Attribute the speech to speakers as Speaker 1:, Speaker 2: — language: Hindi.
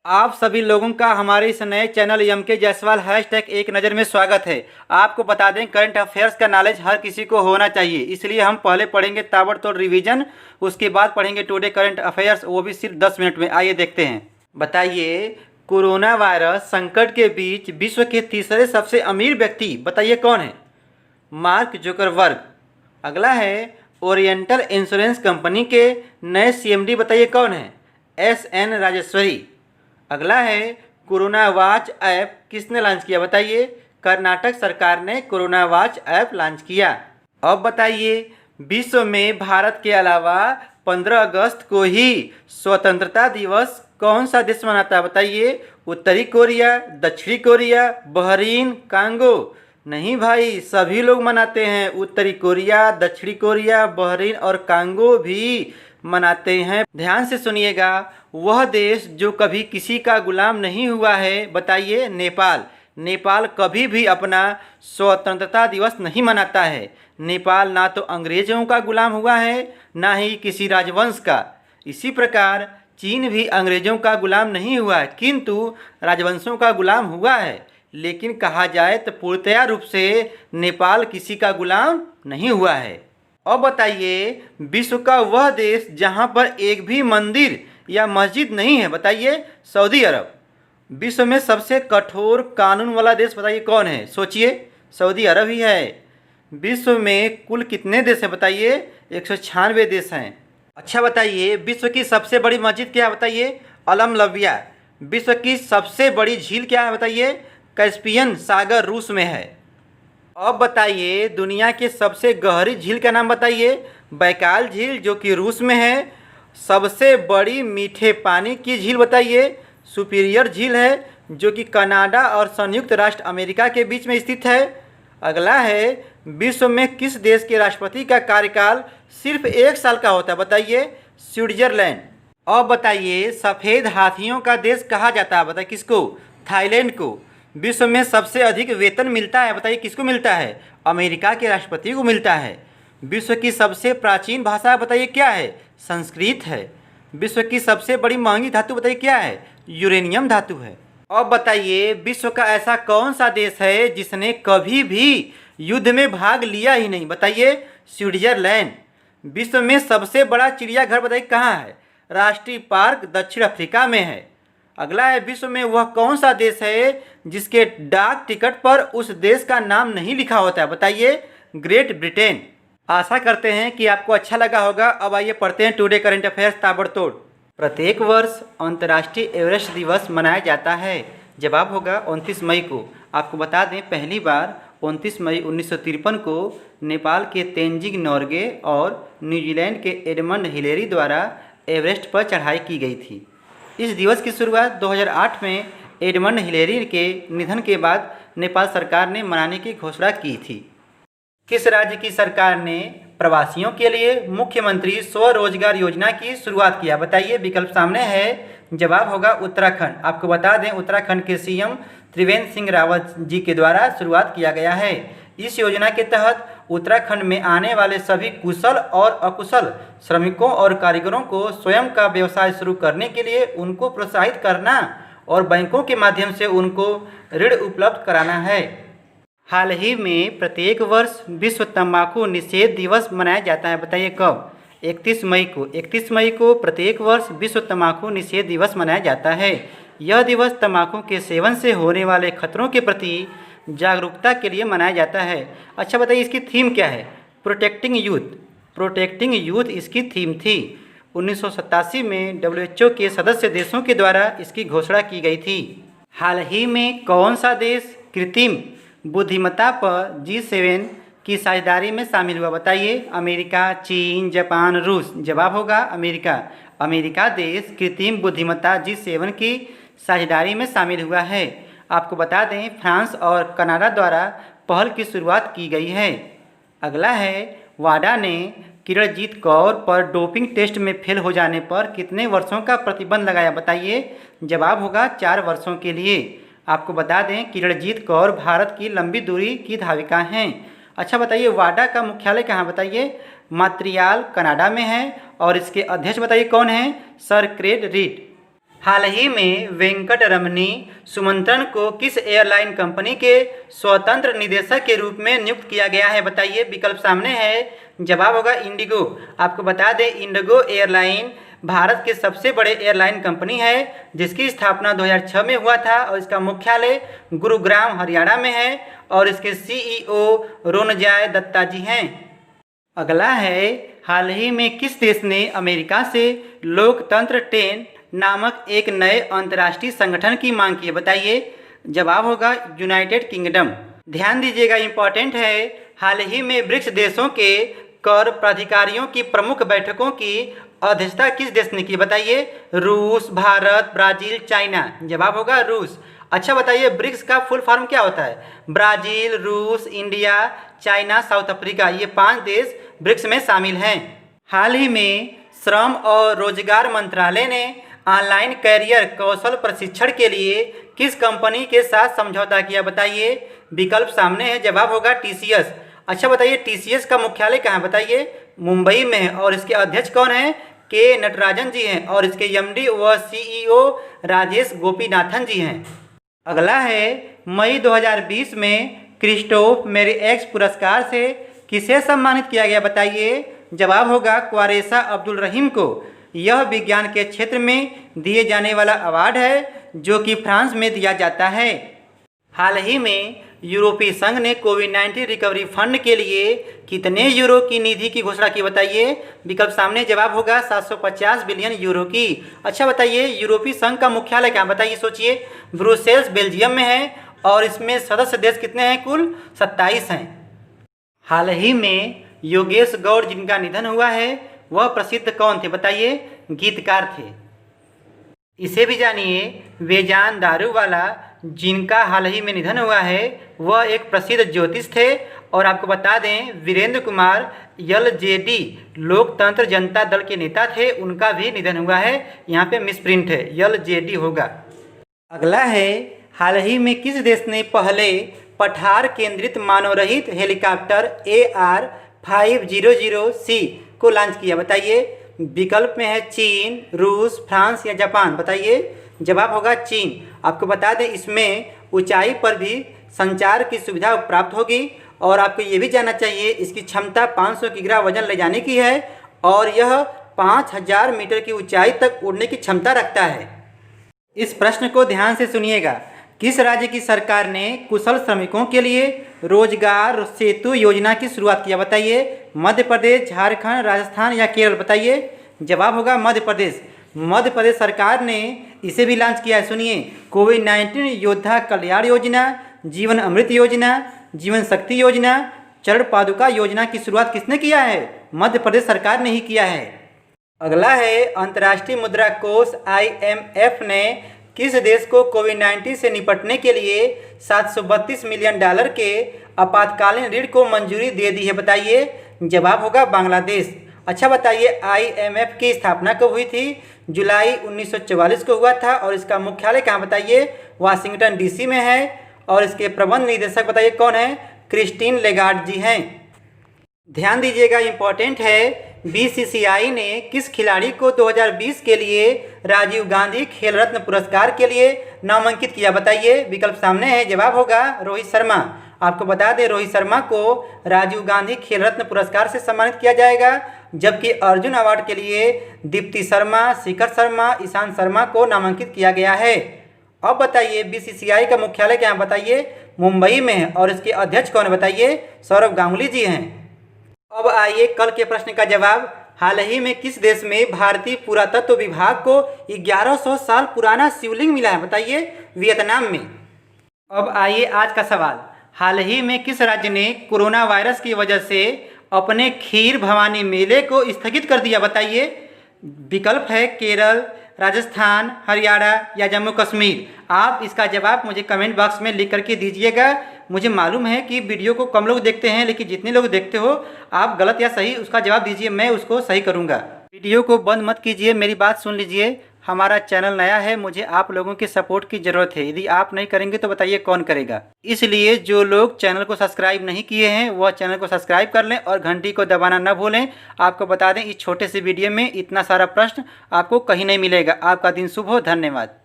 Speaker 1: आप सभी लोगों का हमारे इस नए चैनल एम के जायसवाल हैशटैग एक नज़र में स्वागत है। आपको बता दें, करंट अफेयर्स का नॉलेज हर किसी को होना चाहिए, इसलिए हम पहले पढ़ेंगे ताबड़तोड़ रिवीजन, उसके बाद पढ़ेंगे टुडे करंट अफेयर्स, वो भी सिर्फ 10 मिनट में। आइए देखते हैं। बताइए, कोरोना वायरस संकट के बीच विश्व के तीसरे सबसे अमीर व्यक्ति बताइए कौन है? Mark Zuckerberg. अगला है, ओरिएंटल इंश्योरेंस कंपनी के नए सीएमडी बताइए कौन है? एस.एन. राजेश्वरी। अगला है, कोरोना वॉच ऐप किसने लॉन्च किया बताइए? कर्नाटक सरकार ने कोरोना वॉच ऐप लॉन्च किया। अब बताइए, विश्व में भारत के अलावा 15 अगस्त को ही स्वतंत्रता दिवस कौन सा देश मनाता है बताइए? उत्तरी कोरिया, दक्षिणी कोरिया, बहरीन, कांगो? नहीं भाई, सभी लोग मनाते हैं। उत्तरी कोरिया, दक्षिणी कोरिया, बहरीन और कांगो भी मनाते हैं। ध्यान से सुनिएगा, वह देश जो कभी किसी का गुलाम नहीं हुआ है बताइए? नेपाल। नेपाल कभी भी अपना स्वतंत्रता दिवस नहीं मनाता है। नेपाल ना तो अंग्रेजों का गुलाम हुआ है, ना ही किसी राजवंश का। इसी प्रकार चीन भी अंग्रेजों का गुलाम नहीं हुआ है, किंतु राजवंशों का गुलाम हुआ है। लेकिन कहा जाए तो पूर्णतया रूप से नेपाल किसी का गुलाम नहीं हुआ है। अब बताइए, विश्व का वह देश जहां पर एक भी मंदिर या मस्जिद नहीं है बताइए? सऊदी अरब। विश्व में सबसे कठोर कानून वाला देश बताइए कौन है? सोचिए, सऊदी अरब ही है। विश्व में कुल कितने देश हैं बताइए? 196 देश हैं। अच्छा बताइए, विश्व की सबसे बड़ी मस्जिद क्या है बताइए? अलमलविया। विश्व की सबसे बड़ी झील क्या है बताइए? कैस्पियन सागर, रूस में है। अब बताइए, दुनिया की सबसे गहरी झील का नाम बताइए? बैकाल झील, जो कि रूस में है। सबसे बड़ी मीठे पानी की झील बताइए? सुपीरियर झील है, जो कि कनाडा और संयुक्त राष्ट्र अमेरिका के बीच में स्थित है। अगला है, विश्व में किस देश के राष्ट्रपति का कार्यकाल सिर्फ 1 साल का होता है बताइए? स्विट्जरलैंड। अब बताइए, सफ़ेद हाथियों का देश कहा जाता है बताइए किसको? थाईलैंड को। विश्व में सबसे अधिक वेतन मिलता है बताइए किसको मिलता है? अमेरिका के राष्ट्रपति को मिलता है। विश्व की सबसे प्राचीन भाषा बताइए क्या है? संस्कृत है। विश्व की सबसे बड़ी महंगी धातु बताइए क्या है? यूरेनियम धातु है। अब बताइए, विश्व का ऐसा कौन सा देश है जिसने कभी भी युद्ध में भाग लिया ही नहीं बताइए? स्विट्जरलैंड। विश्व में सबसे बड़ा चिड़ियाघर बताइए कहाँ है? राष्ट्रीय पार्क दक्षिण अफ्रीका में है। अगला है, विश्व में वह कौन सा देश है जिसके डाक टिकट पर उस देश का नाम नहीं लिखा होता है बताइए? Great Britain. आशा करते हैं कि आपको अच्छा लगा होगा। अब आइए पढ़ते हैं टुडे करंट अफेयर्स ताबड़तोड़। प्रत्येक वर्ष अंतर्राष्ट्रीय एवरेस्ट दिवस मनाया जाता है। जवाब होगा 29 मई को। आपको बता दें, पहली बार 29 मई 1953 को नेपाल के तेंजिंग नोर्गे और न्यूजीलैंड के एडमंड हिलेरी द्वारा एवरेस्ट पर चढ़ाई की गई थी। इस दिवस की शुरुआत 2008 में एडमंड हिलेरी के निधन के बाद नेपाल सरकार ने मनाने की घोषणा की थी। किस राज्य की सरकार ने प्रवासियों के लिए मुख्यमंत्री स्वरोजगार योजना की शुरुआत किया बताइए? विकल्प सामने है। जवाब होगा उत्तराखंड। आपको बता दें, उत्तराखंड के सीएम त्रिवेंद्र सिंह रावत जी के द्वारा शुरुआत किया गया है। इस योजना के तहत उत्तराखंड में आने वाले सभी कुशल और अकुशल श्रमिकों और कारीगरों को स्वयं का व्यवसाय शुरू करने के लिए उनको प्रोत्साहित करना और बैंकों के माध्यम से उनको ऋण उपलब्ध कराना है। हाल ही में प्रत्येक वर्ष विश्व तंबाकू निषेध दिवस मनाया जाता है बताइए कब? 31 मई को। 31 मई को प्रत्येक वर्ष विश्व तंबाकू निषेध दिवस मनाया जाता है। यह दिवस तंबाकू के सेवन से होने वाले खतरों के प्रति जागरूकता के लिए मनाया जाता है। अच्छा बताइए, इसकी थीम क्या है? Protecting youth. प्रोटेक्टिंग यूथ इसकी थीम थी। 1987 में WHO के सदस्य देशों के द्वारा इसकी घोषणा की गई थी। हाल ही में कौन सा देश कृत्रिम बुद्धिमत्ता पर G7 की साझेदारी में शामिल हुआ बताइए? अमेरिका, चीन, जापान, रूस? जवाब होगा अमेरिका। अमेरिका देश कृत्रिम बुद्धिमत्ता G7 की साझेदारी में शामिल हुआ है। आपको बता दें, फ्रांस और कनाडा द्वारा पहल की शुरुआत की गई है। अगला है, वाडा ने किरणजीत कौर पर डोपिंग टेस्ट में फेल हो जाने पर कितने वर्षों का प्रतिबंध लगाया बताइए? जवाब होगा 4 वर्षों के लिए। आपको बता दें, किरणजीत कौर भारत की लंबी दूरी की धाविका हैं। अच्छा बताइए, वाडा का मुख्यालय कहाँ बताइए? मॉन्ट्रियल कनाडा में है और इसके अध्यक्ष बताइए कौन है? Sir Craig Reid. हाल ही में वेंकटरमनी सुमंत्रन को किस एयरलाइन कंपनी के स्वतंत्र निदेशक के रूप में नियुक्त किया गया है, बताइए। विकल्प सामने है, जवाब होगा इंडिगो। आपको बता दें, इंडिगो एयरलाइन भारत के सबसे बड़े एयरलाइन कंपनी है, जिसकी स्थापना 2006 में हुआ था और इसका मुख्यालय गुरुग्राम हरियाणा में है और इसके CEO रोनजॉय दत्ता जी हैं। अगला है, हाल ही में किस देश ने अमेरिका से लोकतंत्र 10 नामक एक नए अंतर्राष्ट्रीय संगठन की मांग की है, बताइए। जवाब होगा यूनाइटेड किंगडम। ध्यान दीजिएगा, इंपॉर्टेंट है। हाल ही में ब्रिक्स देशों के कर प्राधिकारियों की प्रमुख बैठकों की अध्यक्षता किस देश ने की, बताइए। रूस, भारत, ब्राजील, चाइना। जवाब होगा रूस। अच्छा बताइए, ब्रिक्स का फुल फॉर्म क्या होता है। ब्राजील, रूस, इंडिया, चाइना, साउथ अफ्रीका, ये 5 देश ब्रिक्स में शामिल हैं। हाल ही में श्रम और रोजगार मंत्रालय ने ऑनलाइन कैरियर कौशल प्रशिक्षण के लिए किस कंपनी के साथ समझौता किया, बताइए। विकल्प सामने है, जवाब होगा TCS। अच्छा बताइए, TCS का मुख्यालय कहाँ है, बताइए। मुंबई में है और इसके अध्यक्ष कौन हैं, के नटराजन जी हैं और इसके MD व CEO राजेश गोपीनाथन जी हैं। अगला है, मई 2020 में क्रिस्टोफ मेरी एक्स पुरस्कार से किसे सम्मानित किया गया, बताइए। जवाब होगा क्वारेसा अब्दुल रहीम को। यह विज्ञान के क्षेत्र में दिए जाने वाला अवार्ड है जो कि फ्रांस में दिया जाता है। हाल ही में यूरोपीय संघ ने कोविड-19 रिकवरी फंड के लिए कितने यूरो की निधि की घोषणा की, बताइए। विकल्प सामने, जवाब होगा 750 बिलियन यूरो की। अच्छा बताइए, यूरोपीय संघ का मुख्यालय कहाँ, बताइए, सोचिए। ब्रुसेल्स बेल्जियम में है और इसमें सदस्य देश कितने हैं, कुल 27 हैं। हाल ही में योगेश गौड़ जिनका निधन हुआ है, वह प्रसिद्ध कौन थे, बताइए। गीतकार थे। इसे भी जानिए, बेजान दारूवाला जिनका हाल ही में निधन हुआ है, वह एक प्रसिद्ध ज्योतिष थे। और आपको बता दें, वीरेंद्र कुमार LJD लोकतंत्र जनता दल के नेता थे, उनका भी निधन हुआ है। यहाँ पे मिसप्रिंट है, LJD होगा। अगला है, हाल ही में किस देश ने पहले पठार केंद्रित मानव रहित हेलीकॉप्टर AR-500C को लॉन्च किया, बताइए। विकल्प में है चीन, रूस, फ्रांस या जापान, बताइए। जवाब होगा चीन। आपको बता दें, इसमें ऊंचाई पर भी संचार की सुविधा प्राप्त होगी और आपको ये भी जानना चाहिए, इसकी क्षमता 500 किग्रा वजन ले जाने की है और यह 5000 मीटर की ऊंचाई तक उड़ने की क्षमता रखता है। इस प्रश्न को ध्यान से सुनिएगा, किस राज्य की सरकार ने कुशल श्रमिकों के लिए रोजगार सेतु योजना की शुरुआत किया, बताइए। मध्य प्रदेश, झारखंड, राजस्थान या केरल, बताइए। जवाब होगा मध्य प्रदेश। मध्य प्रदेश सरकार ने इसे भी लॉन्च किया है, सुनिए। कोविड-19 योद्धा कल्याण योजना, जीवन अमृत योजना, जीवन शक्ति योजना, चरण पादुका योजना की शुरुआत किसने किया है, मध्य प्रदेश सरकार ने ही किया है। अगला है, अंतर्राष्ट्रीय मुद्रा कोष IMF ने किस देश को कोविड-19 से निपटने के लिए $732 मिलियन के आपातकालीन ऋण को मंजूरी दे दी है, बताइए। जवाब होगा बांग्लादेश। अच्छा बताइए, IMF की स्थापना कब हुई थी। जुलाई 1944 को हुआ था और इसका मुख्यालय कहाँ, बताइए। वाशिंगटन DC में है और इसके प्रबंध निदेशक बताइए कौन है, क्रिस्टीन लेगार्ड जी हैं। ध्यान दीजिएगा, इंपॉर्टेंट है। BCCI ने किस खिलाड़ी को 2020 के लिए राजीव गांधी खेल रत्न पुरस्कार के लिए नामांकित किया, बताइए। विकल्प सामने है, जवाब होगा रोहित शर्मा। आपको बता दें, रोहित शर्मा को राजीव गांधी खेल रत्न पुरस्कार से सम्मानित किया जाएगा, जबकि अर्जुन अवार्ड के लिए दीप्ति शर्मा, शिखर शर्मा, ईशांत शर्मा को नामांकित किया गया है। अब बताइए, BCCI का मुख्यालय क्या है, बताइए। मुंबई में है और इसके अध्यक्ष कौन है, बताइए। सौरभ गांगुली जी हैं। अब आइए कल के प्रश्न का जवाब। हाल ही में किस देश में भारतीय पुरातत्व विभाग को 1100 साल पुराना शिवलिंग मिला है, बताइए। वियतनाम में। अब आइए आज का सवाल, हाल ही में किस राज्य ने कोरोना वायरस की वजह से अपने खीर भवानी मेले को स्थगित कर दिया, बताइए। विकल्प है केरल, राजस्थान, हरियाणा या जम्मू कश्मीर। आप इसका जवाब मुझे कमेंट बॉक्स में लिख करके दीजिएगा। मुझे मालूम है कि वीडियो को कम लोग देखते हैं, लेकिन जितने लोग देखते हो आप गलत या सही उसका जवाब दीजिए, मैं उसको सही करूंगा। वीडियो को बंद मत कीजिए, मेरी बात सुन लीजिए। हमारा चैनल नया है, मुझे आप लोगों की सपोर्ट की ज़रूरत है। यदि आप नहीं करेंगे तो बताइए कौन करेगा। इसलिए जो लोग चैनल को सब्सक्राइब नहीं किए हैं वह चैनल को सब्सक्राइब कर लें और घंटी को दबाना न भूलें। आपको बता दें, इस छोटे से वीडियो में इतना सारा प्रश्न आपको कहीं नहीं मिलेगा। आपका दिन शुभ हो। धन्यवाद।